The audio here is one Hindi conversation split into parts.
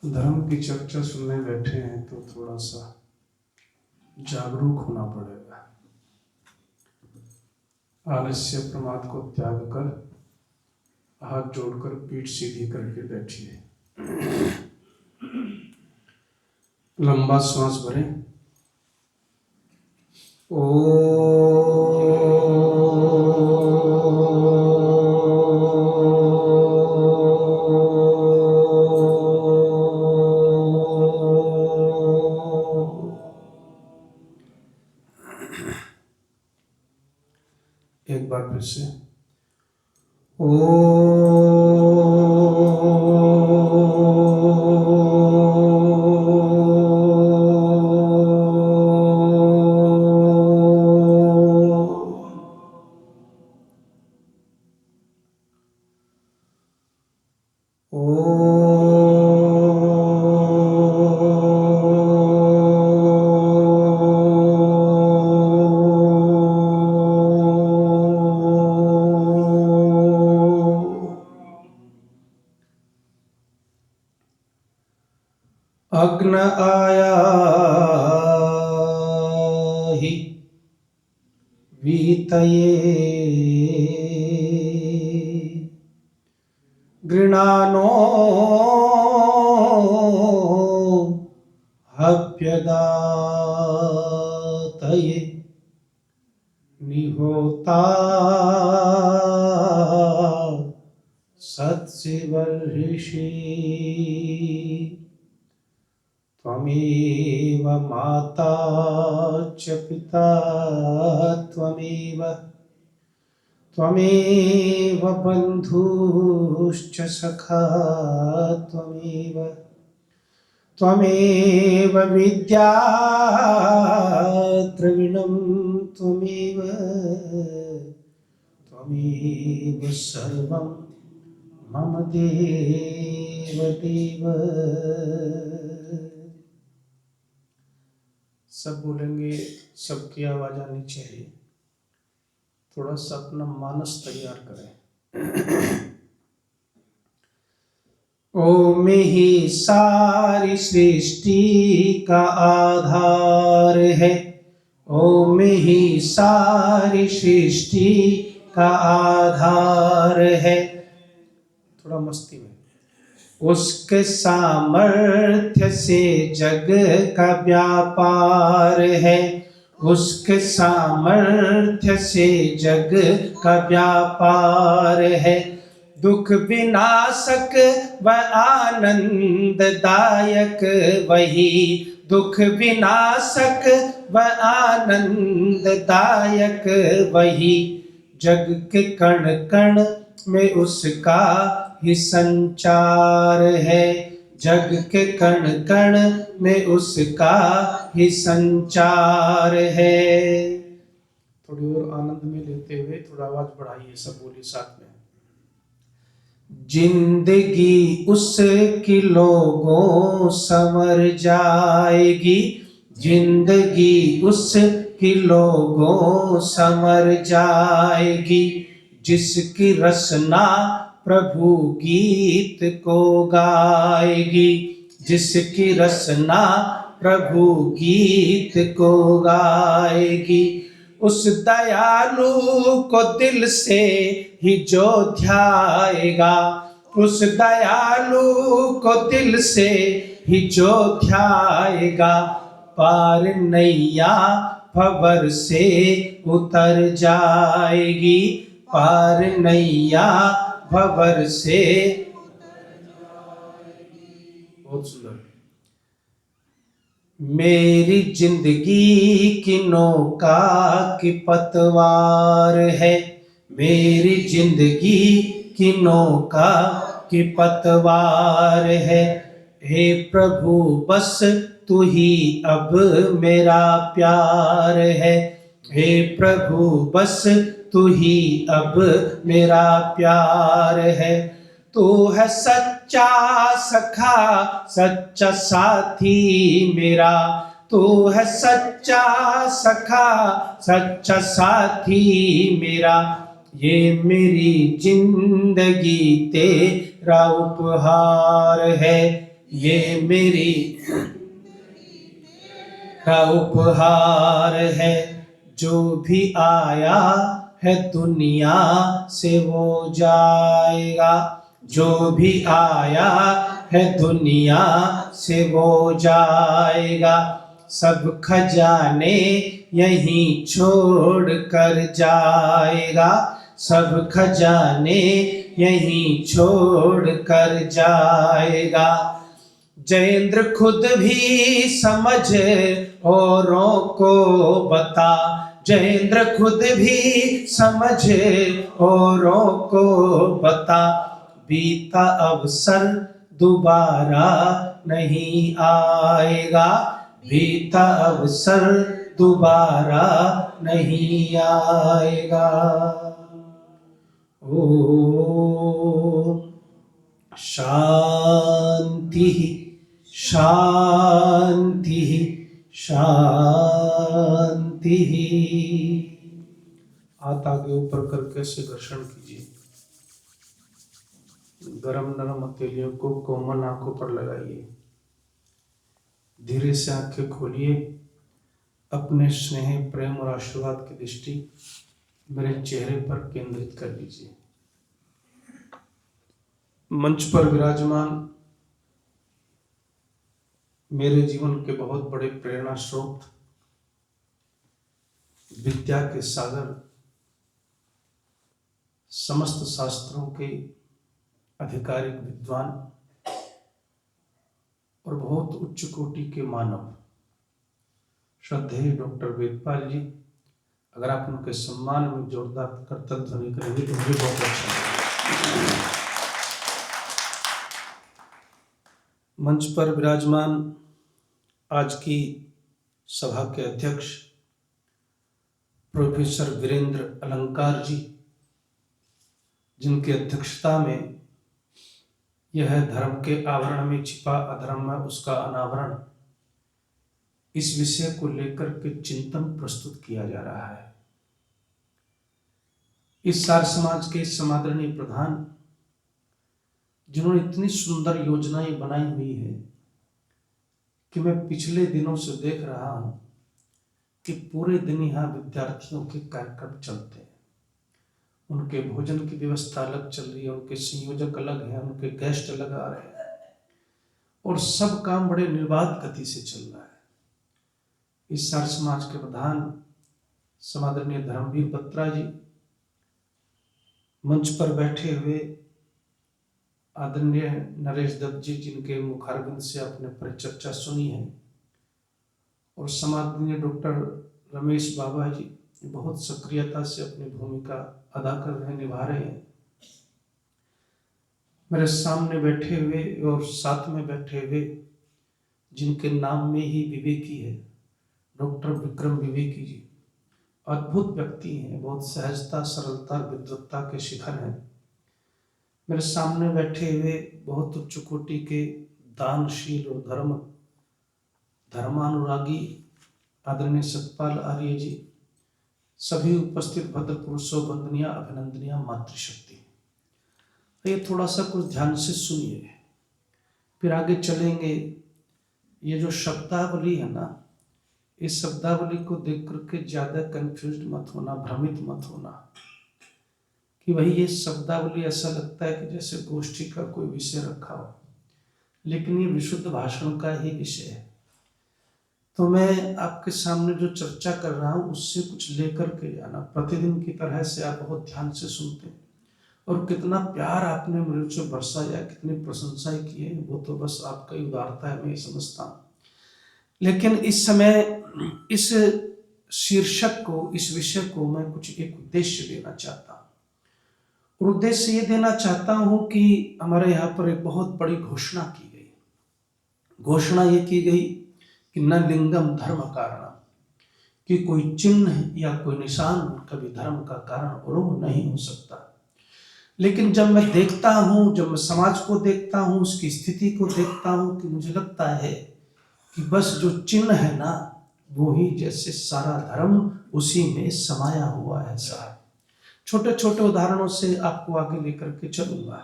धर्म की चर्चा सुनने बैठे हैं तो थोड़ा सा जागरूक होना पड़ेगा। आलस्य प्रमाद को त्याग कर हाथ जोड़कर पीठ सीधी करके बैठिए। लंबा श्वास भरें। एक बार फिर से अग्न आया हि वीतये गृणानो हव्यदातये निहोता सत्सिवर्षि त्वमेव माता च पिता त्वमेव बन्धुश्च सखा त्वमेव विद्या द्रविणं त्वमेव सर्वं मम देव देव। सब बोलेंगे, सबकी आवाज आनी चाहिए। थोड़ा सा अपना मानस तैयार करें। ओम ही सारी सृष्टि का आधार है, ओम ही सारी सृष्टि का आधार है। थोड़ा मस्ती में। उसके सामर्थ्य से जग का व्यापार है, उसके सामर्थ्य से जग का व्यापार है। दुख विनाशक व आनंददायक वही, दुख विनाशक व आनंददायक वही। जग के कण कण में उसका ही संचार है, जग के कण कण में उसका ही संचार है। थोड़ी और आनंद में लेते हुए थोड़ा आवाज बढ़ाइए, सब बोलिए साथ में। जिंदगी उसकी लोगों संवर जाएगी, जिंदगी उसकी लोगों संवर जाएगी। जिसकी रचना प्रभु गीत को गाएगी, जिसकी रचना प्रभु गीत को गाएगी। उस दयालु को दिल से ही जो ध्याएगा, उस दयालु को दिल से ही जो ध्याएगा। पार नैया भंवर से उतर जाएगी, पार नैया भंवर से। बहुत सुंदर। मेरी जिंदगी की नौका की पतवार है, मेरी जिंदगी की नौका की पतवार है। हे प्रभु बस तू ही अब मेरा प्यार है, हे प्रभु बस तू ही अब मेरा प्यार है। तू है सच्चा सखा सच्चा साथी मेरा, तू है सच्चा सखा सच्चा साथी मेरा। ये मेरी जिंदगी तेरा उपहार है, ये मेरी का उपहार है। जो भी आया है दुनिया से वो जाएगा। जो भी आया है दुनिया से वो जाएगा। सब खजाने यहीं छोड़ कर जाएगा। सब खजाने यहीं छोड़ कर जाएगा। जयेंद्र खुद भी समझ औरों को बता। जयेंद्र खुद भी समझ औरों को बता। बीता अवसर दोबारा नहीं आएगा। बीता अवसर दोबारा नहीं आएगा। ओ शांति शांति शांति। हाथ आगे ऊपर करके ऐसे घर्षण कीजिए। गरम नरम हथेलियों को कोमल आंखों पर लगाइए। धीरे से आंखें खोलिए। अपने स्नेह प्रेम और आशीर्वाद की दृष्टि मेरे चेहरे पर केंद्रित कर लीजिए। मंच पर विराजमान मेरे जीवन के बहुत बड़े प्रेरणा स्रोत, विद्या के सागर, समस्त शास्त्रों के आधिकारिक विद्वान और बहुत उच्च कोटि के मानव, श्रद्धेय डॉक्टर वेदपाल जी, अगर आप उनके सम्मान में जोरदार करतल ध्वनि करेंगे तो मुझे बहुत अच्छा लगेगा। मंच पर विराजमान आज की सभा के अध्यक्ष प्रोफेसर वीरेंद्र अलंकार जी, जिनकी अध्यक्षता में यह धर्म के आवरण में छिपा अधर्म है उसका अनावरण, इस विषय को लेकर के चिंतन प्रस्तुत किया जा रहा है। इस सार समाज के समादरणीय प्रधान, जिन्होंने इतनी सुंदर योजनाएं बनाई हुई है कि मैं पिछले दिनों से देख रहा हूं कि पूरे दिन यहाँ विद्यार्थियों के कार्यक्रम चलते हैं। उनके भोजन की व्यवस्था अलग चल रही है, उनके संयोजक अलग हैं, उनके गेस्ट अलग आ रहे हैं और सब काम बड़े निर्बाध गति से चल रहा है। इस सार समाज के प्रधान समादरणीय धर्मवीर बत्रा जी, मंच पर बैठे हुए आदरणीय नरेश दत्त जी, जिनके मुखारबिंद से आपने परिचर्चा सुनी है, और समादरणीय डॉक्टर रमेश बाबा जी बहुत सक्रियता से अपनी भूमिका अदा कर रहे, निभा रहे हैं। मेरे सामने बैठे हुए और साथ में बैठे हुए, जिनके नाम में ही विवेकी है, डॉक्टर विक्रम विवेकी जी, अद्भुत व्यक्ति हैं, बहुत सहजता सरलता विद्वत्ता के शिखर हैं। मेरे सामने बैठे हुए बहुत उच्च कोटि के दानशील और धर्मानुरागी आदरणीय सतपाल आर्य जी, सभी उपस्थित भद्र पुरुषों, वंदनीय अभिनंदनीय मातृशक्ति। ये थोड़ा सा कुछ ध्यान से सुनिए, फिर आगे चलेंगे। ये जो शब्दावली है ना, इस शब्दावली को देख करके ज्यादा कंफ्यूज मत होना, भ्रमित मत होना कि भाई ये शब्दावली ऐसा लगता है कि जैसे गोष्ठी का कोई विषय रखा हो, लेकिन ये विशुद्ध भाषण का ही विषय है। तो मैं आपके सामने जो चर्चा कर रहा हूँ उससे कुछ लेकर के जाना। प्रतिदिन की तरह से आप बहुत ध्यान से सुनते हैं और कितना प्यार आपने मेरे से बरसाया, कितनी प्रशंसाएं की है, वो तो बस आपका ही उदारता है, मैं ये समझता हूँ। लेकिन इस समय इस शीर्षक को, इस विषय को मैं कुछ एक उद्देश्य देना चाहता हूँ। और उद्देश्य ये देना चाहता हूं कि हमारे यहाँ पर एक बहुत बड़ी घोषणा की गई। घोषणा ये की गई कि न लिंगम धर्म कारणम, कि कोई चिन्ह या कोई निशान कभी धर्म का कारण और नहीं हो सकता। लेकिन जब मैं देखता हूं, जब मैं समाज को देखता हूं, उसकी स्थिति को देखता हूं, कि मुझे लगता है कि बस जो चिन्ह है ना, वो ही जैसे सारा धर्म उसी में समाया हुआ है। साहब, छोटे छोटे उदाहरणों से आपको आगे लेकर के चलूंगा।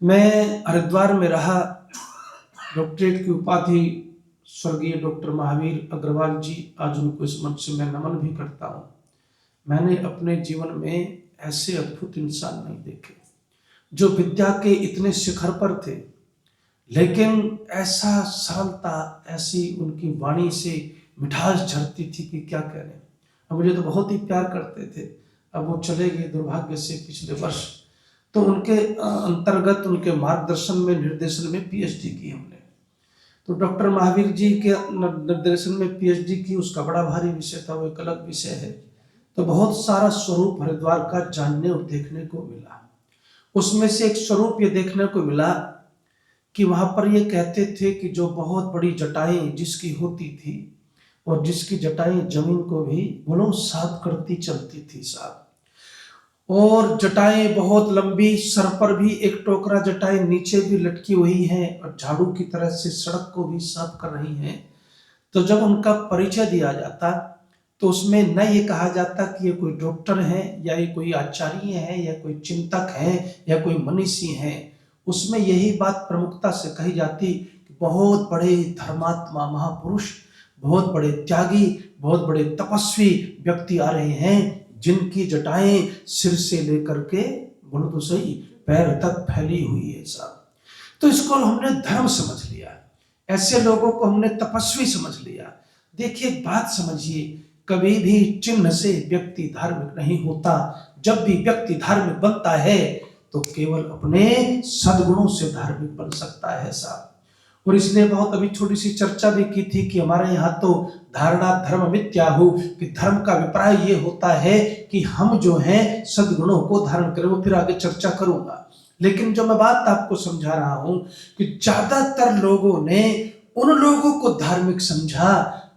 मैं हरिद्वार में रहा डॉक्टरेट की उपाधि स्वर्गीय डॉक्टर महावीर अग्रवाल जी, आज उनको इस मंच से मैं नमन भी करता हूँ। मैंने अपने जीवन में ऐसे अद्भुत इंसान नहीं देखे जो विद्या के इतने शिखर पर थे, लेकिन ऐसा सरलता, ऐसी उनकी वाणी से मिठास झरती थी कि क्या करें। अब मुझे तो बहुत ही प्यार करते थे, अब वो चले गए दुर्भाग्य से पिछले वर्ष। तो उनके अंतर्गत, उनके मार्गदर्शन में, निर्देशन में पीएचडी की हमने। तो डॉक्टर महावीर जी के निर्देशन में पीएचडी की, उसका बड़ा भारी विषय था, वो एक अलग विषय है। तो बहुत सारा स्वरूप हरिद्वार का जानने और देखने को मिला। उसमें से एक स्वरूप ये देखने को मिला कि वहां पर ये कहते थे कि जो बहुत बड़ी जटाएं जिसकी होती थी, और जिसकी जटाएं जमीन को भी बोलो साफ करती चलती थी साहब, और जटाएं बहुत लंबी, सर पर भी एक टोकरा जटाएं नीचे भी लटकी हुई हैं और झाड़ू की तरह से सड़क को भी साफ कर रही हैं। तो जब उनका परिचय दिया जाता तो उसमें न ये कहा जाता कि ये कोई डॉक्टर है, या ये कोई आचार्य है, या कोई चिंतक है, या कोई मनीषी है। उसमें यही बात प्रमुखता से कही जाती कि बहुत बड़े धर्मात्मा महापुरुष, बहुत बड़े त्यागी, बहुत बड़े तपस्वी व्यक्ति आ रहे हैं, जिनकी जटाएं सिर से लेकर के बोलो तो सही पैर तक फैली हुई है साहब। तो इसको हमने धर्म समझ लिया, ऐसे लोगों को हमने तपस्वी समझ लिया। देखिए बात समझिए, कभी भी चिन्ह से व्यक्ति धार्मिक नहीं होता। जब भी व्यक्ति धार्मिक बनता है तो केवल अपने सद्गुणों से धार्मिक बन सकता है साहब। और इसलिए बहुत अभी छोटी सी चर्चा भी की थी कि हमारे यहाँ तो धारणा धर्म मिथ्या हो, कि धर्म का अभिप्राय ये होता है कि हम जो हैं सद्गुणों को धारण करें। वो फिर आगे चर्चा करूंगा, लेकिन जो मैं बात आपको समझा रहा हूं कि ज्यादातर लोगों ने उन लोगों को धार्मिक समझा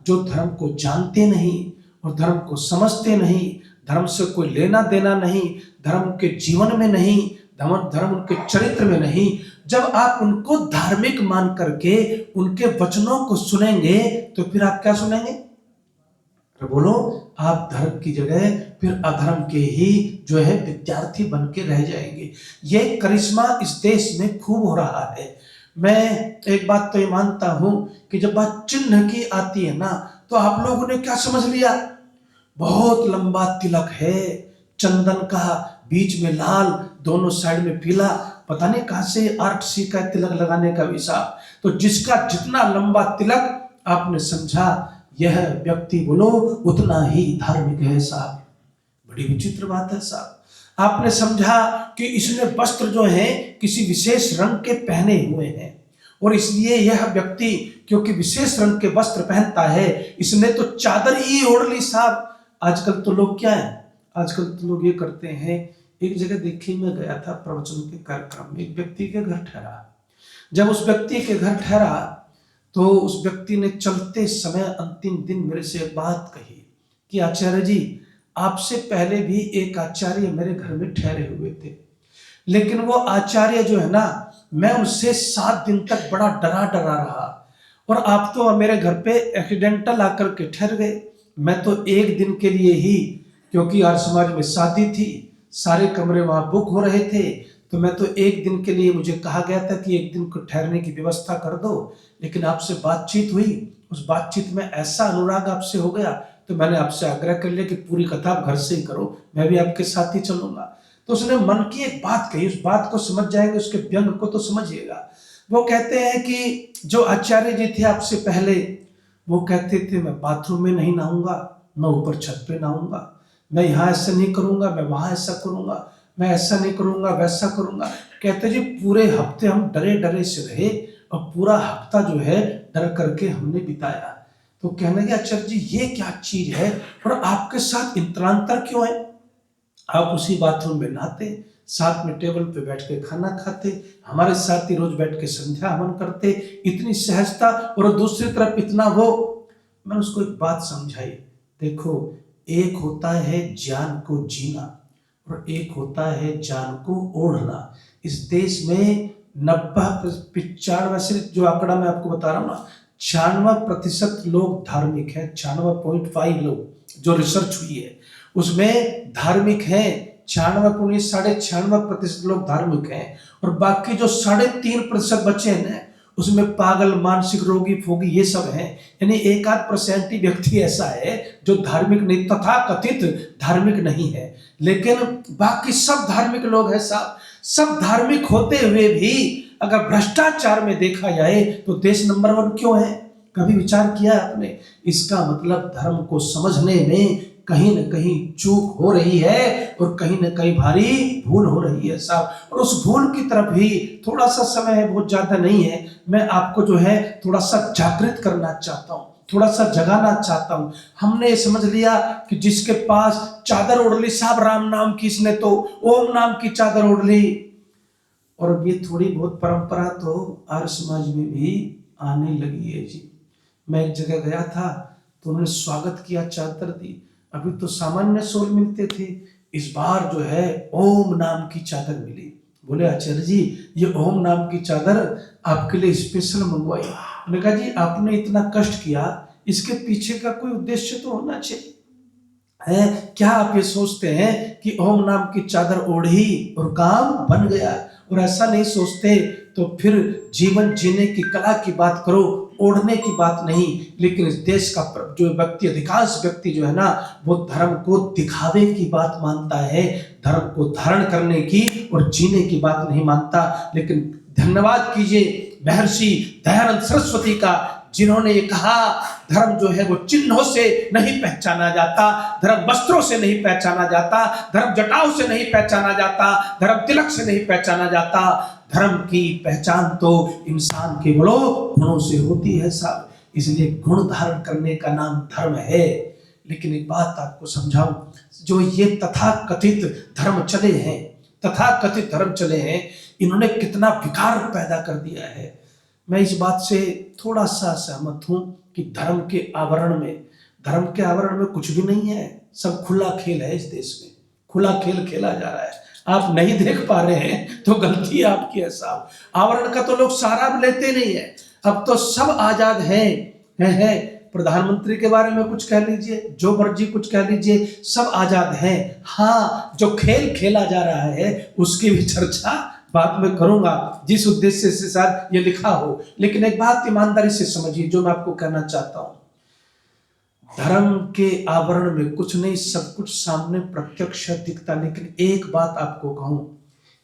जो धर्म को जानते नहीं और धर्म को समझते नहीं, धर्म से कोई लेना देना नहीं, धर्म के जीवन में नहीं, धर्म उनके चरित्र में नहीं। जब आप उनको धार्मिक मान करके उनके वचनों को सुनेंगे तो फिर आप क्या सुनेंगे? तो बोलो, आप धर्म की जगह फिर अधर्म के ही जो है विद्यार्थी बन के रह जाएंगे। ये करिश्मा इस देश में खूब हो रहा है। मैं एक बात तो ये मानता हूं कि जब बात चिन्ह की आती है ना, तो आप लोगों ने क्या समझ लिया? बहुत लंबा तिलक है चंदन का, बीच में लाल, दोनों साइड में पीला, पता नहीं कहां से आर्ट सीखा है तिलक लगाने का हिसाब। तो जिसका जितना लंबा तिलक आपने समझा यह व्यक्ति बोलो उतना ही धार्मिक है साहब। बड़ी विचित्र बात है साहब। आपने समझा कि इसने वस्त्र जो है किसी विशेष रंग के पहने हुए हैं, और इसलिए यह व्यक्ति क्योंकि विशेष रंग के वस्त्र पहनता है, इसने तो चादर ही ओढ़ ली साहब। आजकल तो लोग क्या है, आजकल तो लोग ये करते हैं। एक जगह देखिए, मैं गया था प्रवचन के कार्यक्रम में, एक व्यक्ति के घर ठहरा। जब उस व्यक्ति के घर ठहरा तो उस व्यक्ति ने चलते समय अंतिम दिन मेरे से एक बात कही कि आचार्य जी, आपसे पहले भी एक आचार्य मेरे घर में ठहरे हुए थे, लेकिन वो आचार्य जो है ना, मैं उससे 7 दिन तक बड़ा डरा डरा रहा, और आप तो मेरे घर पे एक्सीडेंटल आकर के ठहर गए। मैं तो एक दिन के लिए ही, क्योंकि आज समाज में शादी थी, सारे कमरे वहां बुक हो रहे थे, तो मैं तो एक दिन के लिए, मुझे कहा गया था कि एक दिन को ठहरने की व्यवस्था कर दो, लेकिन आपसे बातचीत हुई, उस बातचीत में ऐसा अनुराग आपसे हो गया तो मैंने आपसे आग्रह कर लिया कि पूरी कथा आप घर से ही करो, मैं भी आपके साथ ही चलूंगा। तो उसने मन की एक बात कही, उस बात को समझ जाएंगे, उसके व्यंग को तो समझिएगा। वो कहते हैं कि जो आचार्य जी थे आपसे पहले, वो कहते थे मैं बाथरूम में नहीं नहाऊंगा, मैं ऊपर छत पे नहाऊंगा, मैं यहाँ ऐसा नहीं करूंगा, मैं वहां ऐसा करूंगा, मैं ऐसा नहीं करूंगा, वैसा करूंगा। कहते जी पूरे हफ्ते हम डरे डरे से रहे, और पूरा हफ्ता जो है डर करके हमने बिताया। तो कहने लगे आचार्य जी ये क्या चीज है, और आपके साथ इंतरांतर क्यों है? आप उसी बाथरूम में नहाते, साथ में टेबल पे बैठ के खाना खाते, हमारे साथ ही रोज बैठ के संध्या हवन करते, इतनी सहजता, और दूसरी तरफ इतना वो। मैंने उसको एक बात समझाई, देखो एक होता है ज्ञान को जीना, और एक होता है ज्ञान को ओढ़ना। इस देश में 95 सिर्फ जो आंकड़ा मैं आपको बता रहा हूँ ना, 96% लोग धार्मिक हैं, 96.5 लोग जो रिसर्च हुई है उसमें धार्मिक हैं। 96.96% लोग धार्मिक हैं, और बाकी जो 3.5% बचे हैं उसमें पागल, मानसिक रोगी, फोगी ये सब हैं। यानी 1-8% ही व्यक्ति ऐसा है जो धार्मिक नहीं, तथा कथित धार्मिक नहीं है, लेकिन बाकी सब धार्मिक लोग हैं साहब। सब धार्मिक होते हुए भी अगर भ्रष्टाचार में देखा जाए तो देश नंबर 1 क्यों है? कभी विचार किया आपने? इसका मतलब धर्म को समझने में कहीं न कहीं चूक हो रही है और कहीं न कहीं भारी भूल हो रही है साहब। और उस भूल की तरफ ही थोड़ा सा समय है, बहुत ज्यादा नहीं है, मैं आपको जो है थोड़ा सा जागृत करना चाहता हूँ, थोड़ा सा जगाना चाहता हूँ। हमने समझ लिया कि जिसके पास चादर ओढ़ ली साहब राम नाम की, इसने तो ओम नाम की चादर ओढ़ ली। और ये थोड़ी बहुत परंपरा तो आर्य समाज में भी आने लगी है जी। मैं एक जगह गया था तो उन्होंने स्वागत किया, चादर दी। अभी तो सामान्य शॉल मिलते थे, इस बार जो है ओम नाम की चादर मिली। बोले आचार्य जी ये ओम नाम की चादर आपके लिए स्पेशल मंगवाई। मैंने कहा जी आपने इतना कष्ट किया, इसके पीछे का कोई उद्देश्य तो होना चाहिए है। क्या आप ये सोचते हैं कि ओम नाम की चादर ओढ़ी और काम बन गया? और ऐसा नहीं सोचते तो फिर जीवन जीने की कला की बात करो, ओढ़ने की बात नहीं। लेकिन इस देश का जो व्यक्ति, अधिकांश व्यक्ति जो है ना, वो धर्म को दिखावे की बात मानता है, धर्म को धारण करने की और जीने की बात नहीं मानता। लेकिन धन्यवाद कीजिए महर्षि दयानंद सरस्वती का, जिन्होंने ये कहा धर्म जो है वो चिन्हों से नहीं पहचाना जाता, धर्म वस्त्रों से नहीं पहचाना जाता, धर्म जटाओं से नहीं पहचाना जाता, धर्म तिलक से नहीं पहचाना जाता। धर्म की पहचान तो इंसान के गुणों से होती है साहब। इसलिए गुण धारण करने का नाम धर्म है। लेकिन एक बात आपको समझाऊं, जो ये तथाकथित धर्म चले हैं, तथाकथित धर्म चले हैं, इन्होंने कितना विकार पैदा कर दिया है। मैं इस बात से थोड़ा सा सहमत हूं कि धर्म के आवरण में कुछ भी नहीं है, सब खुला खेल है। इस देश में खुला खेल खेला जा रहा है, आप नहीं देख पा रहे हैं तो गलती आपकी है साहब। आवरण का तो लोग सहारा भी लेते नहीं है। अब तो सब आजाद हैं। प्रधानमंत्री के बारे में कुछ कह लीजिए, जो मर्जी कुछ कह लीजिए, सब आजाद हैं। हाँ, जो खेल खेला जा रहा है उसकी भी चर्चा बाद में करूंगा, जिस उद्देश्य से शायद ये लिखा हो। लेकिन एक बात ईमानदारी से समझिए जो मैं आपको कहना चाहता हूं, धर्म के आवरण में कुछ नहीं, सब कुछ सामने प्रत्यक्ष दिखता। लेकिन एक बात आपको कहूं,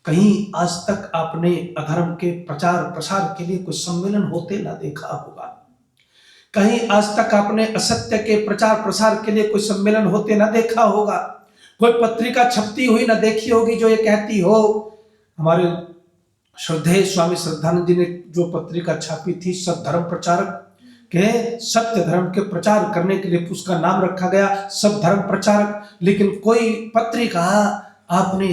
कहीं आज तक आपने अधर्म के प्रचार प्रसार के लिए कोई सम्मेलन होते ना देखा होगा। कहीं आज तक आपने असत्य के प्रचार प्रसार के लिए कोई सम्मेलन होते ना देखा होगा। कोई पत्रिका छपती हुई ना देखी होगी जो ये कहती हो। हमारे श्रद्धेय स्वामी श्रद्धानंद जी ने जो पत्रिका छापी थी, सद्धर्म प्रचारक के, सत्य धर्म के प्रचार करने के लिए उसका नाम रखा गया सब धर्म प्रचारक। लेकिन कोई पत्रिका आपने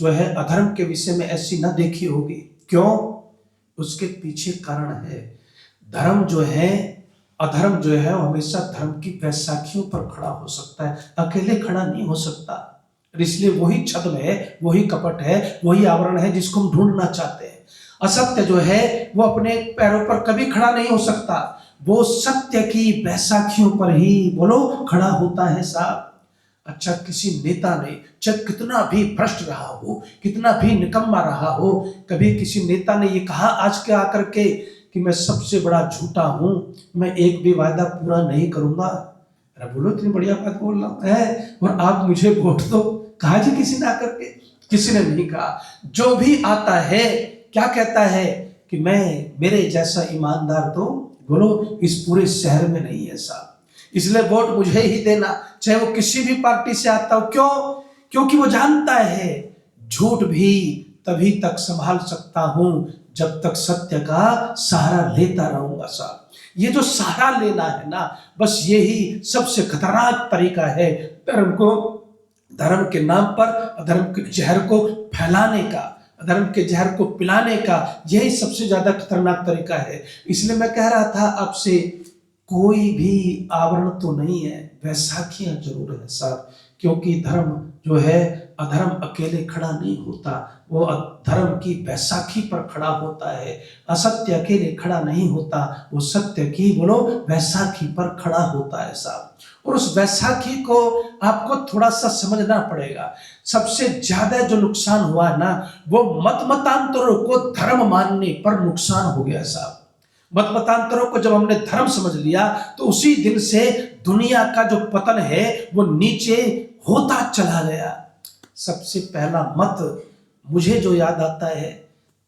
जो है अधर्म के विषय में ऐसी ना देखी होगी। क्यों? उसके पीछे कारण है। धर्म जो है, अधर्म जो है हमेशा धर्म की बैसाखियों पर खड़ा हो सकता है, अकेले खड़ा नहीं हो सकता। इसलिए वही छद्म है, वही कपट है, वही आवरण है जिसको हम ढूंढना चाहते हैं। असत्य जो है वो अपने पैरों पर कभी खड़ा नहीं हो सकता, वो सत्य की बैसाखियों पर ही बोलो खड़ा होता है साहब। अच्छा, किसी नेता ने चाहे कितना भी भ्रष्ट रहा हो, कितना भी निकम्मा रहा हो, कभी किसी नेता ने ये कहा आज के आकर के कि मैं सबसे बड़ा झूठा हूं, मैं एक भी वायदा पूरा नहीं करूंगा? अरे बोलो, इतनी बढ़िया बात बोल रहा है और आप मुझे वोट दो। कहा जी किसी ने आकर के? किसी ने नहीं कहा। जो भी आता है क्या कहता है कि मेरे जैसा ईमानदार तो बोलो इस पूरे शहर में नहीं है साहब, इसलिए वोट मुझे ही देना, चाहे वो किसी भी पार्टी से आता हो। क्यों? क्योंकि वो जानता है झूठ भी तभी तक संभाल सकता हूं जब तक सत्य का सहारा लेता रहूंगा साहब। ये जो सहारा लेना है ना, बस यही सबसे खतरनाक तरीका है धर्म के नाम पर अधर्म के जहर को फैलाने का, अधर्म के जहर को पिलाने का। यही सबसे ज्यादा खतरनाक तरीका है। इसलिए मैं कह रहा था आपसे, कोई भी आवरण तो नहीं है, बैसाखियां जरूर है साहब। क्योंकि धर्म जो है, अधर्म अकेले खड़ा नहीं होता, वो धर्म की बैसाखी पर खड़ा होता है। असत्य अकेले खड़ा नहीं होता, वो सत्य की बोलो बैसाखी पर खड़ा होता है साहब। और उस बैसाखी को आपको थोड़ा सा समझना पड़ेगा। सबसे ज्यादा जो नुकसान हुआ ना, वो मतांतरों को धर्म मानने पर नुकसान हो गया साहब। मत मतांतरों को जब हमने धर्म समझ लिया तो उसी दिन से दुनिया का जो पतन है वो नीचे होता चला गया। सबसे पहला मत मुझे जो याद आता है,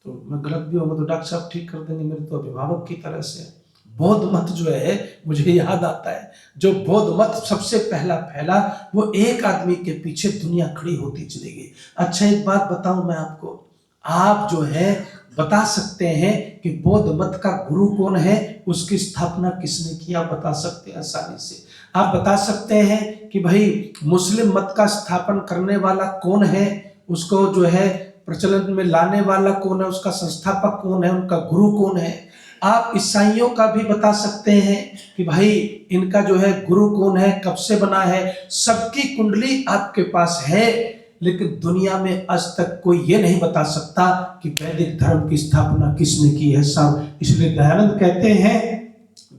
तो मैं गलत भी होगा तो डॉक्टर साहब ठीक कर देंगे, मेरे तो अभिभावक की तरह से, बौद्ध मत जो है मुझे याद आता है। जो बौद्ध मत सबसे पहला फैला वो एक आदमी के पीछे दुनिया खड़ी होती चली गई। अच्छा एक बात बताऊं मैं आपको, आप जो है बता सकते हैं कि बौद्ध मत का गुरु कौन है, उसकी स्थापना किसने किया, बता सकते हैं आसानी से। आप बता सकते हैं कि भाई मुस्लिम मत का स्थापन करने वाला कौन है, उसको जो है प्रचलन में लाने वाला कौन है, उसका संस्थापक कौन है, उनका गुरु कौन है। आप ईसाइयों का भी बता सकते हैं कि भाई इनका जो है गुरु कौन है, कब से बना है, सबकी कुंडली आपके पास है। लेकिन दुनिया में आज तक कोई ये नहीं बता सकता कि वैदिक धर्म की स्थापना किसने की है साहब। इसलिए दयानंद कहते हैं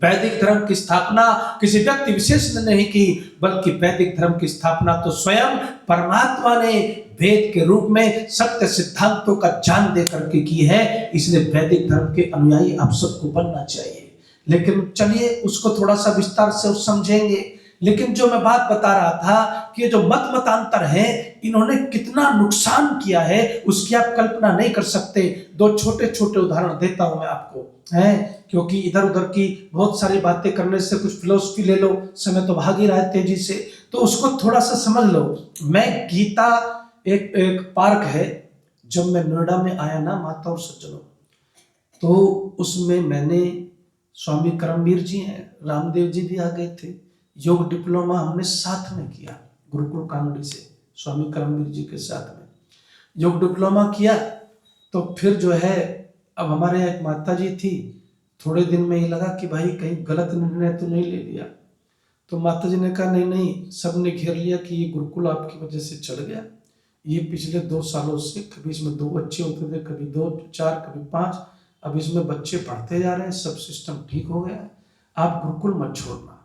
वैदिक धर्म की स्थापना किसी व्यक्ति विशेष ने नहीं की, बल्कि वैदिक धर्म की स्थापना तो स्वयं परमात्मा ने वेद के रूप में सत्य सिद्धांतों का ज्ञान दे करके की है। इसलिए वैदिक धर्म के अनुयायी आप सबको बनना चाहिए। लेकिन चलिए उसको थोड़ा सा विस्तार से समझेंगे। लेकिन जो मैं बात बता रहा था कि जो मत मतांतर है इन्होंने कितना नुकसान किया है उसकी आप कल्पना नहीं कर सकते। दो छोटे छोटे उदाहरण देता हूं मैं आपको, है क्योंकि इधर उधर की बहुत सारी बातें करने से कुछ फिलोसफी ले लो, समय तो भाग ही रहा है तेजी से, तो उसको थोड़ा सा समझ लो। मैं गीता एक पार्क है, जब मैं नोएडा में आया ना माता और सज्जनों, तो उसमें मैंने स्वामी करमवीर जी हैं, रामदेव जी भी आ गए थे, योग डिप्लोमा हमने साथ में किया गुरुकुल कांगड़ी से, स्वामी करमवीर जी के साथ में योग डिप्लोमा किया। तो फिर जो है अब हमारे यहाँ एक माता जी थी, थोड़े दिन में ही लगा कि भाई कहीं गलत निर्णय तो नहीं ले लिया। तो माता जी ने कहा नहीं नहीं, सब ने घेर लिया कि ये गुरुकुल आपकी वजह से चल गया। ये पिछले 2 सालों से कभी इसमें 2 बच्चे होते थे, कभी 2 4 कभी 5, अब इसमें बच्चे पढ़ते जा रहे हैं, सब सिस्टम ठीक हो गया है, आप गुरुकुल मत छोड़ना,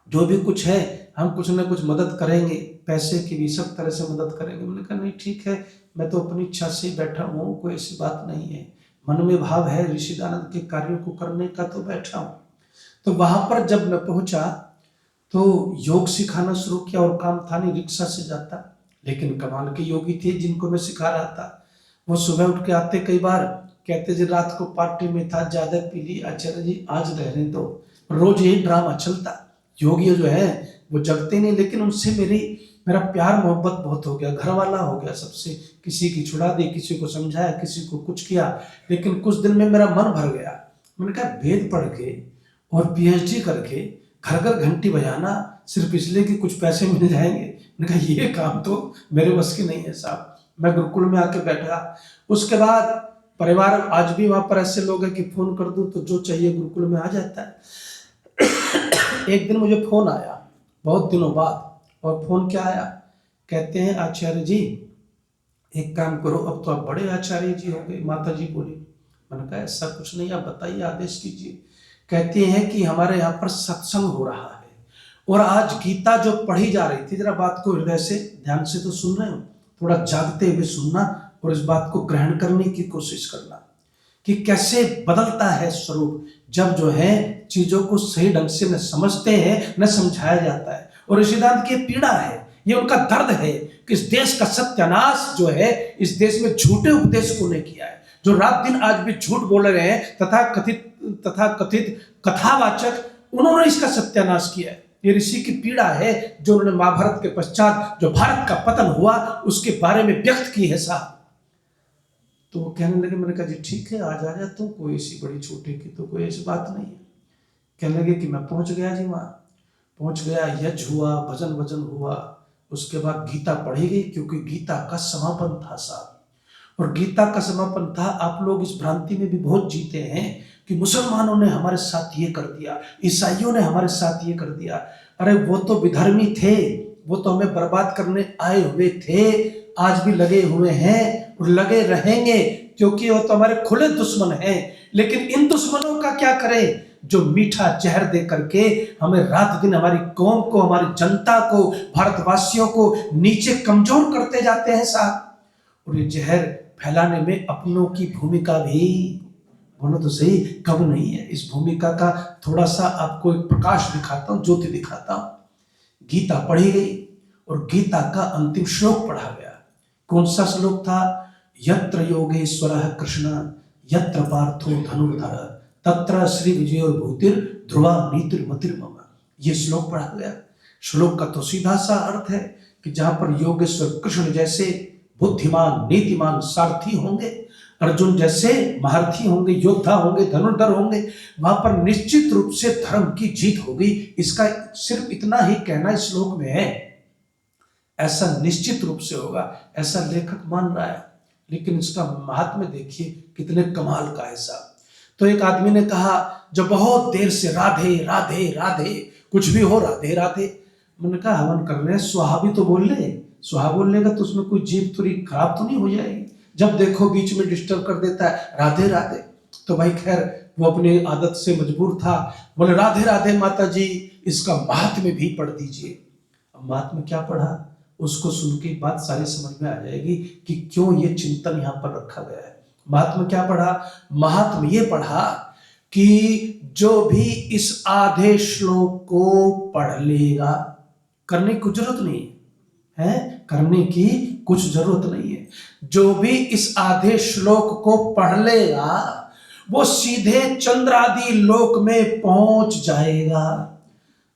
जो भी कुछ है हम कुछ ना कुछ मदद करेंगे, पैसे की भी सब तरह से मदद करेंगे। मैंने कहा नहीं ठीक है, मैं तो अपनी इच्छा से ही बैठा हूँ, कोई ऐसी बात नहीं है, मन में भाव है ऋषि दयानंद के कार्यों को करने का तो बैठा हूँ। तो वहां पर जब मैं पहुंचा तो योग सिखाना शुरू किया, और काम था नहीं, रिक्शा से जाता, लेकिन कमाल के योगी थे जिनको मैं सिखा रहा था। वो सुबह उठ के आते, कई बार कहते जी रात को पार्टी में था, ज्यादा पी ली, आचार्य जी आज रहने दो। रोज यही ड्रामा चलता। योगी जो है वो जगते नहीं, लेकिन उनसे मेरा प्यार मोहब्बत बहुत हो गया, घर वाला हो गया सबसे, किसी की छुड़ा दी, किसी को समझाया, किसी को कुछ किया, लेकिन कुछ दिन में मेरा मन भर गया। मैंने कहा वेद पढ़ के और पीएचडी करके घर घर घंटी बजाना सिर्फ इसलिए कि कुछ पैसे मिल जाएंगे, मैंने कहा ये काम तो मेरे बस की नहीं है साहब। मैं गुरुकुल में आके बैठा, उसके बाद परिवार आज भी वहां पर ऐसे लोग हैं कि फोन कर दूं तो जो चाहिए गुरुकुल में आ जाता है। एक दिन मुझे फोन आया बहुत दिनों बाद, और फोन क्या आया, कहते हैं आचार्य जी एक काम करो, अब तो आप बड़े आचार्य जी हो गए। माता जी बोली, मैंने कहा ऐसा कुछ नहीं, आप बताइए आदेश कीजिए। कहती हैं कि हमारे यहाँ पर सत्संग हो रहा है और आज गीता जो पढ़ी जा रही थी, जरा बात को हृदय से ध्यान से तो सुन रहे हो, थोड़ा जागते हुए सुनना और इस बात को ग्रहण करने की कोशिश करना कि कैसे बदलता है स्वरूप जब जो है चीजों को सही ढंग से न समझते हैं न समझाया जाता है। और ऋषिदांत की पीड़ा है, ये उनका दर्द है कि इस देश का सत्यानाश जो है, इस देश में झूठे उपदेश को ने किया है, जो रात दिन आज भी झूठ बोल रहे हैं तथा कथित कथावाचक, उन्होंने इसका सत्यानाश किया है। ये ऋषि की पीड़ा है जो उन्होंने महाभारत के पश्चात जो भारत का पतन हुआ उसके बारे में व्यक्त की है साहब। तो वो कहने लगे, मैंने कहा जी ठीक है आज आ जा, तो कोई ऐसी बड़ी छोटे की तो कोई ऐसी बात नहीं है। कहने लगे कि मैं पहुंच गया जी, वहां पहुंच गया, यज्ञ हुआ, भजन वजन हुआ, उसके बाद गीता पढ़ी गई क्योंकि गीता का समापन था साहब। और गीता का समापन था, आप लोग इस भ्रांति में भी बहुत जीते हैं कि मुसलमानों ने हमारे साथ ये कर दिया, ईसाइयों ने हमारे साथ ये कर दिया। अरे वो तो विधर्मी थे, वो तो हमें बर्बाद करने आए हुए थे, आज भी लगे हुए हैं और लगे रहेंगे क्योंकि वो तो हमारे खुले दुश्मन हैं। लेकिन इन दुश्मनों का क्या करें जो मीठा जहर दे करके हमें रात दिन, हमारी कौम को, हमारी जनता को, भारतवासियों को नीचे कमजोर करते जाते हैं साहब। और ये जहर फैलाने में अपनों की भूमिका भी बोलो तो सही, कब नहीं है। इस भूमिका का थोड़ा सा आपको एक प्रकाश दिखाता हूँ, ज्योति दिखाता हूँ। गीता पढ़ी गई और गीता का अंतिम श्लोक पढ़ा गया। कौन सा श्लोक था? यत्र योगेश्वरः कृष्ण यत्र पार्थो धनुर्धर तत्र श्री विजयो भूतिर ध्रुवा नीतिर्मतिर्मम। ये श्लोक पढ़ा गया। श्लोक का तो सीधा सा अर्थ है कि जहां पर योगेश्वर कृष्ण जैसे बुद्धिमान नीतिमान सारथी होंगे, अर्जुन जैसे महारथी होंगे, योद्धा होंगे, धनुर्धर होंगे, वहां पर निश्चित रूप से धर्म की जीत होगी। इसका सिर्फ इतना ही कहना इस श्लोक में है। ऐसा निश्चित रूप से होगा, ऐसा लेखक मान रहा है। लेकिन इसका महात्म्य देखिए कितने कमाल का है साहब। तो एक आदमी ने कहा जो बहुत देर से राधे राधे राधे, कुछ भी हो राधे राधे। मैंने कहा हवन कर रहे हैं, स्वाहा भी तो बोल ले। स्वाहा बोल लेगा तो उसमें कोई जीभ थोड़ी खराब तो नहीं हो जाएगी? जब देखो बीच में डिस्टर्ब कर देता है राधे राधे। तो भाई खैर वो अपनी आदत से मजबूर था, बोले राधे राधे माता जी, इसका महात्म्य भी पढ़ दीजिए। अब महात्म्य क्या पढ़ा, उसको सुन के बात सारी समझ में आ जाएगी कि क्यों ये चिंतन यहाँ पर रखा गया है। महात्म्य क्या पढ़ा? महात्म्य ये पढ़ा कि जो भी इस आधे श्लोक को पढ़ लेगा, करने की कुछ जरूरत नहीं है, करने की कुछ जरूरत नहीं है। जो भी इस आधे श्लोक को पढ़ लेगा वो सीधे चंद्र आदि लोक में पहुंच जाएगा।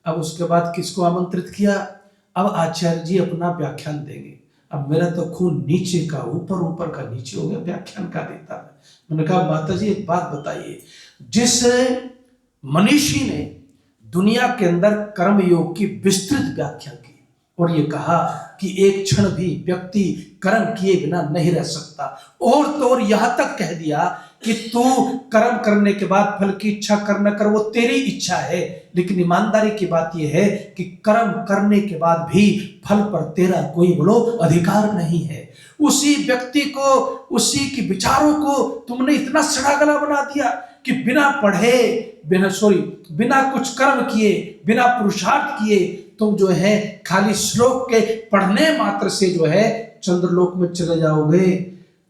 अब उसके बाद किसको आमंत्रित किया? अब आचार्य जी अपना व्याख्यान देंगे। अब मेरा तो खून नीचे का ऊपर, ऊपर का नीचे हो गया, व्याख्यान का देता है। मैंने कहा माता जी एक बात बताइए, जिस मनीषी ने दुनिया के अंदर कर्म योग की विस्तृत व्याख्या की और ये कहा कि एक क्षण भी व्यक्ति कर्म किए बिना नहीं रह सकता, और तो और यहां तक कह दिया कि तू कर्म करने के बाद फल की इच्छा कर न कर, वो तेरी इच्छा है, लेकिन ईमानदारी की बात यह है कि कर्म करने के बाद भी फल पर तेरा कोई बोलो अधिकार नहीं है। उसी व्यक्ति को, उसी के विचारों को तुमने इतना सड़ा गला बना दिया कि बिना पढ़े, बिना कुछ कर्म किए, बिना पुरुषार्थ किए तुम जो है खाली श्लोक के पढ़ने मात्र से जो है चंद्रलोक में चले जाओगे।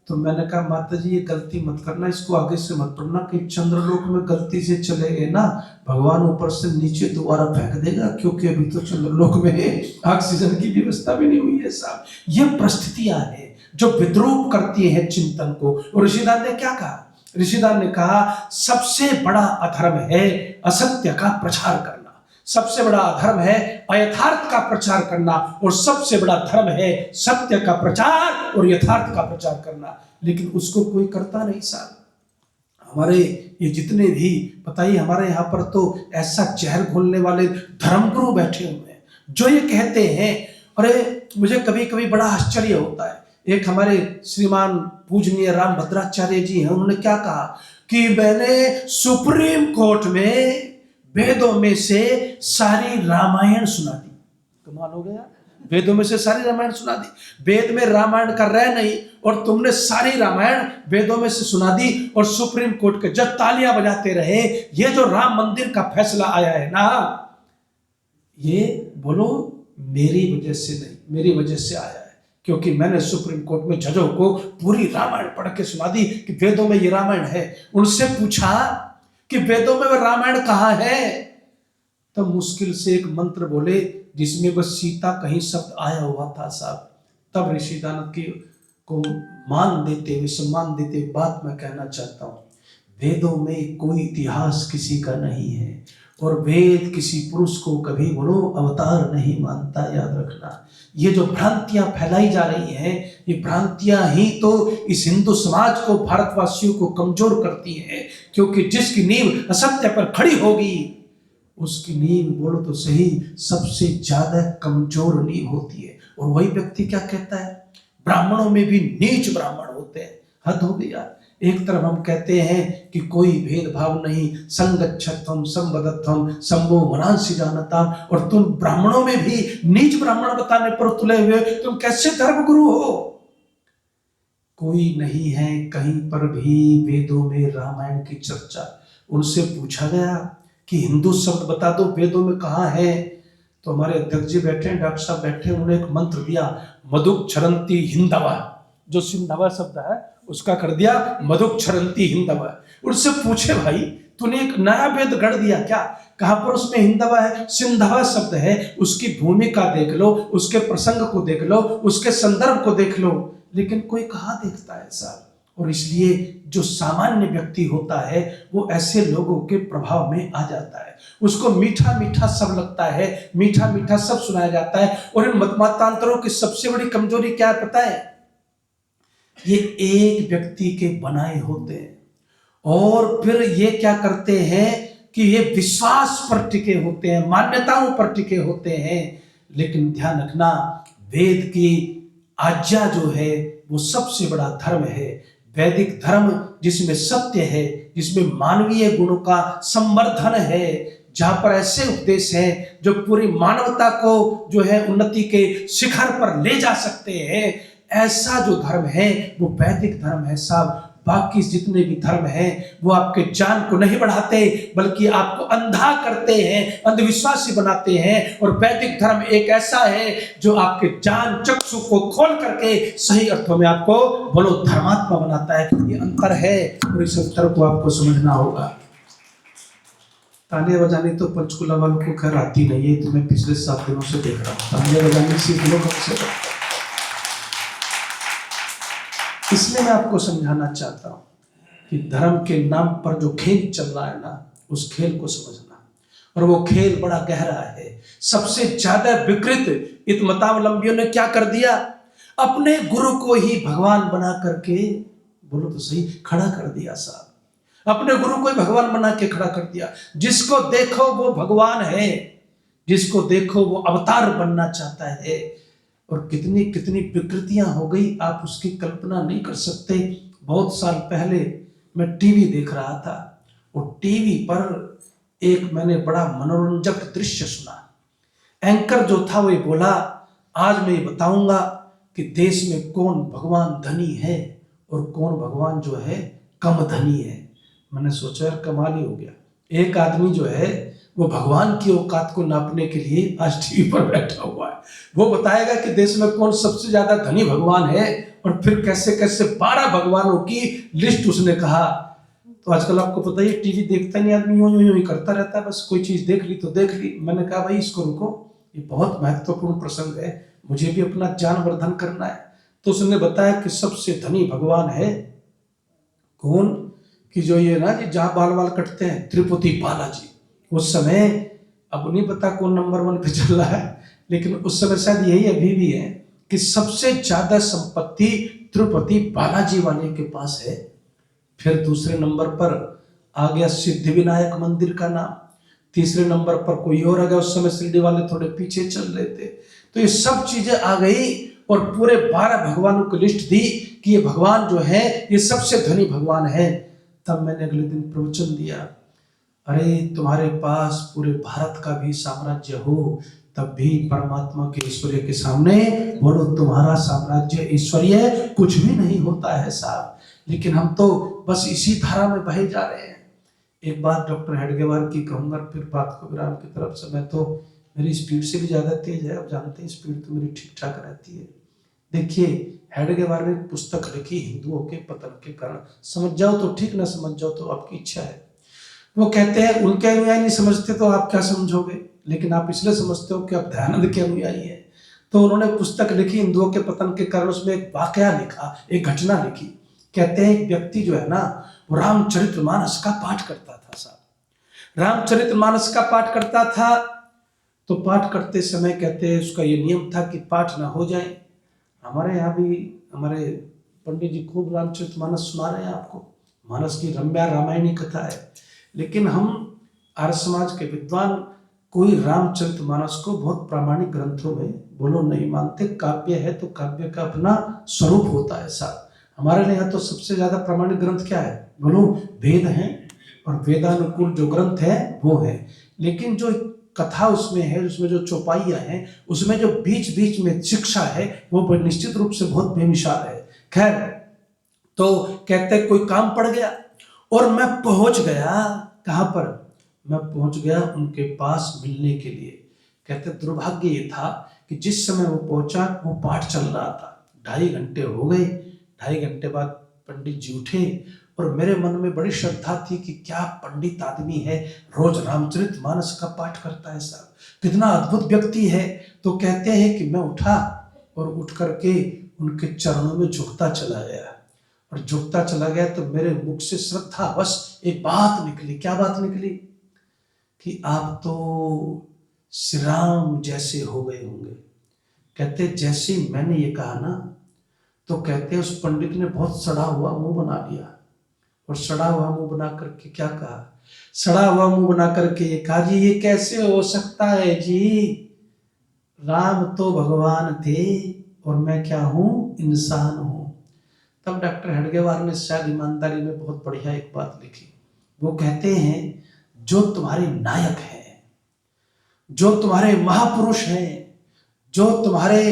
तो मैंने कहा माता जी ये गलती मत करना, इसको आगे से मत पढ़ना कि चंद्रलोक में गलती से चले गए ना, भगवान ऊपर से नीचे दोबारा फेंक देगा, क्योंकि अभी तो चंद्रलोक में ऑक्सीजन की व्यवस्था भी नहीं हुई है साहब। ये परिस्थितियां हैं जो विद्रूप करती है चिंतन को। और ऋषिदान ने क्या कहा? ऋषिदान ने कहा सबसे बड़ा अधर्म है असत्य का प्रचार करना, सबसे बड़ा अधर्म है अयथार्थ का प्रचार करना, और सबसे बड़ा धर्म है सत्य का प्रचार और यथार्थ का प्रचार करना। लेकिन उसको कोई करता नहीं साहब। हमारे ये जितने भी बताइए, हमारे यहाँ पर तो ऐसा जहर घोलने वाले धर्मगुरु बैठे हुए हैं जो ये कहते हैं। अरे मुझे कभी कभी बड़ा आश्चर्य होता है। एक हमारे श्रीमान पूजनीय राम भद्राचार्य जी हैं, उन्होंने क्या कहा कि मैंने सुप्रीम कोर्ट में वेदों में से सारी रामायण सुना दी। कमाल हो गया, वेदों में से सारी रामायण सुना दी। वेद में रामायण का रह नहीं और तुमने सारी रामायण वेदों में से सुना दी, और सुप्रीम कोर्ट के जज तालियां बजाते रहे। ये जो राम मंदिर का फैसला आया है ना, ये बोलो मेरी वजह से नहीं, मेरी वजह से आया है, क्योंकि मैंने सुप्रीम कोर्ट में जजों को पूरी रामायण पढ़ के सुना दी कि वेदों में ये रामायण है। उनसे पूछा कि वेदों में वह रामायण कहाँ है, तब मुश्किल से एक मंत्र बोले जिसमें वह सीता कहीं शब्द आया हुआ था साहब। तब ऋषि दानव की को मान देते हुए, सम्मान देते हुए बात मैं कहना चाहता हूँ, वेदों में कोई इतिहास किसी का नहीं है, और वेद किसी पुरुष को कभी बोलो अवतार नहीं मानता, याद रखना। ये जो भ्रांतियां फैलाई जा रही हैं, ये भ्रांतियां ही तो इस हिंदू समाज को, भारतवासियों को कमजोर करती हैं, क्योंकि जिसकी नींव असत्य पर खड़ी होगी उसकी नींव बोलो तो सही सबसे ज्यादा कमजोर नींव होती है। और वही व्यक्ति क्या कहता है, ब्राह्मणों में भी नीच ब्राह्मण होते हैं। हद हो गया। एक तरफ हम कहते हैं कि कोई भेदभाव नहीं, संगच्छत्वम संवदत्वम संभो मनांसि जानताम, और तुम ब्राह्मणों में भी नीच ब्राह्मण बताने पर तुले हुए तुम कैसे धर्मगुरु हो? कोई नहीं है कहीं पर भी वेदों में रामायण की चर्चा। उनसे पूछा गया कि हिंदू शब्द बता दो वेदों में कहाँ है, तो हमारे अध्यक्ष जी बैठे हैं, डॉक्टर साहब बैठे हैं, उन्होंने एक मंत्र दिया, मधुक छरंती हिंदवा। जो सिंधवा शब्द है उसका कर दिया मधुक्षरंती हिंदवा। उससे पूछे भाई तूने एक नया वेद गढ़ दिया क्या? कहां पर उसमें हिंदवा है? सिंधवा शब्द है, उसकी भूमिका देख लो, उसके प्रसंग को देख लो, उसके संदर्भ को देख लो, लेकिन कोई कहाँ देखता है साहब। और इसलिए जो सामान्य व्यक्ति होता है वो ऐसे लोगों के प्रभाव में आ जाता है, उसको मीठा मीठा सब लगता है, मीठा मीठा सब सुनाया जाता है। और इन मतमतांतरों की सबसे बड़ी कमजोरी क्या है पता है? ये एक व्यक्ति के बनाए होते हैं और फिर ये क्या करते हैं कि ये विश्वास पर टिके होते हैं, मान्यताओं पर टिके होते हैं। लेकिन ध्यान रखना, वेद की आज्ञा जो है वो सबसे बड़ा धर्म है। वैदिक धर्म जिसमें सत्य है, जिसमें मानवीय गुणों का संवर्धन है, जहां पर ऐसे उपदेश हैं जो पूरी मानवता को जो है उन्नति के शिखर पर ले जा सकते हैं, ऐसा जो धर्म है वो वैदिक धर्म है साहब। बाकी जितने भी धर्म हैं वो आपके ज्ञान को नहीं बढ़ाते बल्कि आपको अंधा करते हैं, अंधविश्वासी बनाते हैं। और वैदिक धर्म एक ऐसा है जो आपके ज्ञान चक्षु को खोल करके सही अर्थों में आपको बोलो धर्मात्मा बनाता है। ये अंतर है और इस अंतर को आपको समझना होगा। तालियां बजानी तो पंचकुला वालों को खैर आती नहीं है, तो मैं पिछले 7 दिनों से देख रहा हूँ तालियां बजानी सीख लो कम से कम। इसलिए मैं आपको समझाना चाहता हूं कि धर्म के नाम पर जो खेल चल रहा है ना, उस खेल को समझना, और वो खेल बड़ा गहरा है। सबसे ज्यादा विकृत इत मतावलंबियों ने क्या कर दिया? अपने गुरु को ही भगवान बना करके, बोलो तो सही, खड़ा कर दिया साहब। अपने गुरु को ही भगवान बना के खड़ा कर दिया। जिसको देखो वो भगवान है, जिसको देखो वो अवतार बनना चाहता है। और कितनी कितनी विकृतियां हो गई, आप उसकी कल्पना नहीं कर सकते। बहुत साल पहले मैं टीवी देख रहा था, और टीवी पर एक मैंने बड़ा मनोरंजक दृश्य सुना। एंकर जो था वो ये बोला, आज मैं ये बताऊंगा कि देश में कौन भगवान धनी है और कौन भगवान जो है कम धनी है। मैंने सोचा यार कमाल ही हो गया, एक आदमी जो है वो भगवान की औकात को नापने के लिए आज टीवी पर बैठा हुआ है। वो बताएगा कि देश में कौन सबसे ज्यादा धनी भगवान है, और फिर कैसे कैसे 12 भगवानों की लिस्ट उसने कहा। तो आजकल आपको पता ही, टीवी देखता नहीं आदमी, यूं यूं यूं ही करता रहता है, बस कोई चीज देख ली तो देख ली। मैंने कहा भाई इसको रुको, ये बहुत महत्वपूर्ण प्रसंग है, मुझे भी अपना ज्ञान वर्धन करना है। तो उसने बताया कि सबसे धनी भगवान है कौन, कि जो ये ना जी जहां बाल बाल कटते हैं, तिरुपति बालाजी। उस समय अब नहीं पता कौन नंबर 1 पे चल रहा है, लेकिन उस समय शायद यही अभी भी है कि सबसे ज्यादा संपत्ति तिरुपति बालाजी वाले के पास है। फिर दूसरे नंबर पर आ गया सिद्धिविनायक मंदिर का नाम, तीसरे नंबर पर कोई और आ गया। उस समय शिरडी वाले थोड़े पीछे चल रहे थे। तो ये सब चीजें आ गई और पूरे 12 भगवानों की लिस्ट दी कि ये भगवान जो है ये सबसे धनी भगवान है। तब मैंने अगले दिन प्रवचन दिया, अरे तुम्हारे पास पूरे भारत का भी साम्राज्य हो तब भी परमात्मा के ईश्वरीय के सामने बोलो तुम्हारा साम्राज्य ईश्वरीय कुछ भी नहीं होता है साहब। लेकिन हम तो बस इसी धारा में बहे जा रहे हैं। एक बात डॉक्टर हेडगेवार की कहूंगा, फिर बात को विराम की तरफ से। मैं तो मेरी स्पीड से भी ज्यादा तेज है, आप जानते हैं स्पीड तो मेरी ठीक ठाक रहती है। देखिए हेडगेवार ने पुस्तक लिखी हिंदुओं के पतन के कारण। समझ जाओ तो ठीक, ना समझ जाओ तो आपकी इच्छा है। वो कहते हैं उनके अनुयायी नहीं समझते तो आप क्या समझोगे, लेकिन आप इसलिए समझते हो कि आप दयानंद के अनुयायी हैं। तो उन्होंने पुस्तक लिखी हिंदुओं के पतन के कारण, उसमें एक वाकया लिखा, एक घटना लिखी। कहते हैं एक व्यक्ति जो है ना वो रामचरितमानस का पाठ करता था साहब। रामचरितमानस का पाठ करता था, तो पाठ करते समय कहते हैं उसका ये नियम था कि पाठ ना हो जाए। हमारे यहाँ भी हमारे पंडित जी खूब रामचरितमानस सुना रहे हैं आपको, मानस की रम्या रामायणी कथा है। लेकिन हम आर्य समाज के विद्वान कोई रामचरितमानस को बहुत प्रामाणिक ग्रंथों में बोलो नहीं मानते। काव्य है तो काव्य का अपना स्वरूप होता है साहब। हमारे लिए तो सबसे ज्यादा प्रामाणिक ग्रंथ क्या है बोलो, वेद है, और वेदानुकूल जो ग्रंथ है वो है। लेकिन जो कथा उसमें है, उसमें जो चौपाइयां हैं, उसमें जो बीच बीच में शिक्षा है वो निश्चित रूप से बहुत बेमिसाल है। खैर, तो कहते कोई काम पड़ गया और मैं पहुंच गया, कहां पर? मैं पहुंच गया उनके पास मिलने के लिए। कहते दुर्भाग्य ये था कि जिस समय वो पहुंचा वो पाठ चल रहा था। 2.5 घंटे हो गए। 2.5 घंटे बाद पंडित जी उठे और मेरे मन में बड़ी श्रद्धा थी कि क्या पंडित आदमी है, रोज रामचरितमानस का पाठ करता है साहब, कितना अद्भुत व्यक्ति है। तो कहते हैं कि मैं उठा और उठ करके उनके चरणों में झुकता चला गया, और झुकता चला गया तो मेरे मुख से श्रद्धावश एक बात निकली। क्या बात निकली? कि आप तो श्री राम जैसे हो गए होंगे। कहते जैसे मैंने ये कहा ना, तो कहते उस पंडित ने बहुत सड़ा हुआ मुंह बना लिया, और सड़ा हुआ मुंह बना करके क्या कहा, सड़ा हुआ मुंह बना करके ये कहा, जी ये कैसे हो सकता है जी, राम तो भगवान थे और मैं क्या हूं, इंसान हूं। तब डॉक्टर हेडगेवार ने शायद ईमानदारी में बहुत बढ़िया एक बात लिखी। वो कहते हैं जो तुम्हारे नायक हैं, जो तुम्हारे महापुरुष हैं, जो तुम्हारे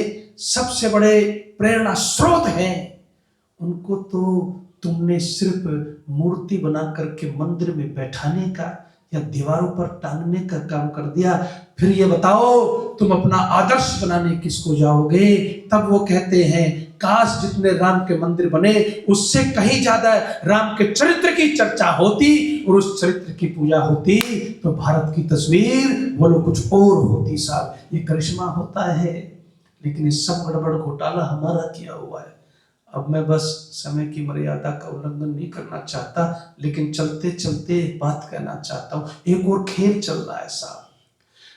सबसे बड़े प्रेरणा स्रोत हैं, उनको तो तुमने सिर्फ मूर्ति बना करके मंदिर में बैठाने का या दीवारों पर टांगने का काम कर दिया। फिर ये बताओ तुम अपना आदर्श बनाने किसको जाओगे? तब वो कहते हैं काश जितने राम के मंदिर बने उससे कहीं ज्यादा राम के चरित्र की चर्चा होती और उस चरित्र की पूजा होती तो भारत की तस्वीर बोलो कुछ और होती साहब। ये करिश्मा होता है, लेकिन इस सब गड़बड़ घोटाला हमारा किया हुआ है। अब मैं बस समय की मर्यादा का उल्लंघन नहीं करना चाहता, लेकिन चलते चलते एक बात कहना चाहता हूँ। एक और खेल चल रहा है साहब,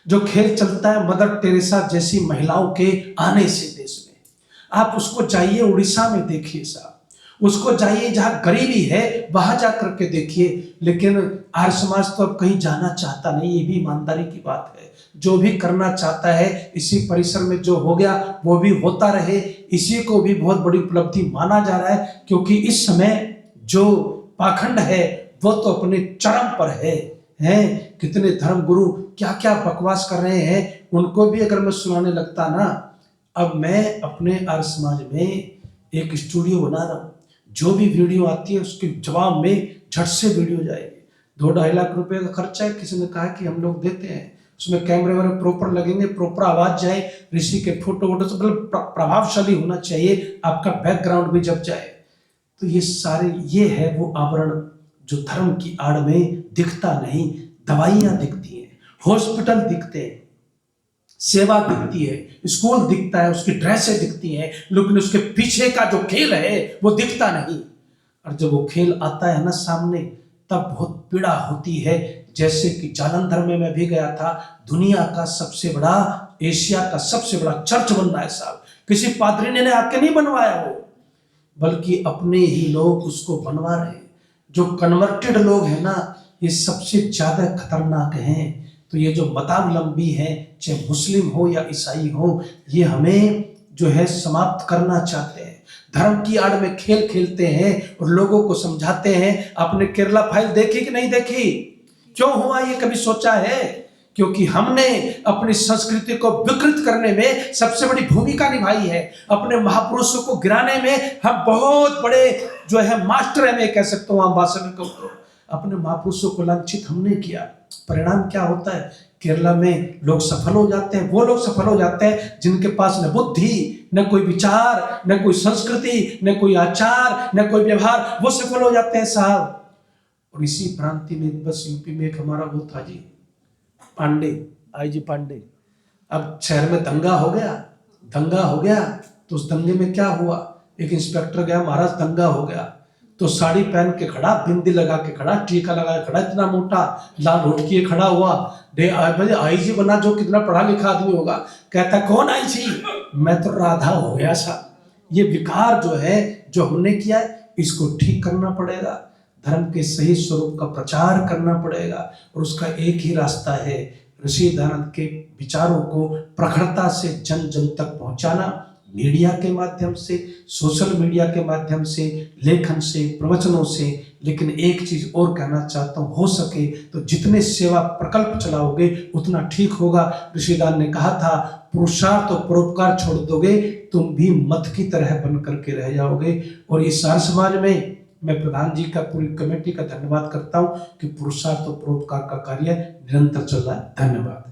जो खेल चलता है मदर टेरेसा जैसी महिलाओं के आने से देश में। आप उसको जाइए उड़ीसा में देखिए साहब, उसको जाइए जहां गरीबी है वहां जा करके देखिए। लेकिन आर्य समाज तो अब कहीं जाना चाहता नहीं, ये भी ईमानदारी की बात है। जो भी करना चाहता है इसी परिसर में जो हो गया वो भी होता रहे, इसी को भी बहुत बड़ी उपलब्धि माना जा रहा है। क्योंकि इस समय जो पाखंड है वो तो अपने चरम पर है। कितने धर्म गुरु क्या क्या बकवास कर रहे हैं, उनको भी अगर मैं सुनाने लगता ना। अब मैं अपने आर्य समाज में एक स्टूडियो बना रहा हूँ, जो भी वीडियो आती है उसके जवाब में झट से वीडियो जाएगी। 2-2.5 लाख रुपए का खर्चा है, किसी ने कहा कि हम लोग देते हैं। उसमें कैमरे वाले प्रॉपर लगेंगे, प्रॉपर आवाज जाए, ऋषि के फोटो वोटो से मतलब प्रभावशाली होना चाहिए, आपका बैकग्राउंड भी जब जाए। तो ये सारे ये है वो आवरण जो धर्म की आड़ में दिखता नहीं। दवाइयां दिखती हैं, हॉस्पिटल दिखते हैं, सेवा दिखती है, स्कूल दिखता है, उसकी ड्रेसें दिखती हैं, लेकिन उसके पीछे का जो खेल है वो दिखता नहीं। और जब वो खेल आता है ना सामने, तब बहुत पीड़ा होती है। जैसे कि जालंधर में मैं भी गया था, दुनिया का सबसे बड़ा, एशिया का सबसे बड़ा चर्च बन रहा है साहब। किसी पादरी ने आके नहीं बनवाया वो, बल्कि अपने ही लोग उसको बनवा रहे हैं। जो कन्वर्टेड लोग हैं ना, ये सबसे ज्यादा खतरनाक हैं। तो ये जो मतावलंबी हैं, चाहे मुस्लिम हो या ईसाई हो, ये हमें जो है समाप्त करना चाहते हैं। धर्म की आड़ में खेल खेलते हैं और लोगों को समझाते हैं। आपने केरला फाइल देखी कि नहीं देखी? क्यों हुआ ये कभी सोचा है? क्योंकि हमने अपनी संस्कृति को विकृत करने में सबसे बड़ी भूमिका निभाई है। अपने महापुरुषों को गिराने में हम बहुत बड़े जो है मास्टर है, मैं कह सकता हूँ आम भाषा में कहूँ तो। अपने महापुरुषों को लांछित हमने किया। परिणाम क्या होता है? केरला में लोग सफल हो जाते हैं। वो लोग सफल हो जाते हैं जिनके पास न बुद्धि, न कोई विचार, न कोई संस्कृति, न कोई आचार, न कोई व्यवहार, वो सफल हो जाते हैं साहब। और इसी भ्रांति में बस यूपी में एक हमारा वो था जी, पांडे, IG पांडे। अब शहर में दंगा हो गया तो उस दंगे में क्या हुआ, एक इंस्पेक्टर गया, महाराज दंगा हो गया, तो साड़ी पहन के खड़ा, बिंदी लगा के खड़ा, टीका लगा के खड़ा, इतना मोटा, लाल होठ किए खड़ा हुआ, IG बना, जो कितना पढ़ा लिखा आदमी होगा। कहता कौन IG? मैं तो राधा हो गया साहब। ये विकार जो है, जो हमने किया है, इसको ठीक करना पड़ेगा। धर्म के सही स्वरूप का प्रचार करना पड़ेगा, और उसका एक ही रास्ता है, ऋषि दयानंद के विचारों को प्रखरता से जन जन तक पहुंचाना, मीडिया के माध्यम से, सोशल मीडिया के माध्यम से, लेखन से, प्रवचनों से। लेकिन एक चीज और कहना चाहता हूँ, हो सके तो जितने सेवा प्रकल्प चलाओगे उतना ठीक होगा। ऋषिदान ने कहा था, पुरुषार्थ और परोपकार छोड़ दोगे तुम भी मत की तरह बन करके रह जाओगे। और इस आर्य समाज में मैं प्रधान जी का, पूरी कमेटी का धन्यवाद करता हूं कि पुरुषार्थ और परोपकार का कार्य निरंतर चल रहा है। धन्यवाद।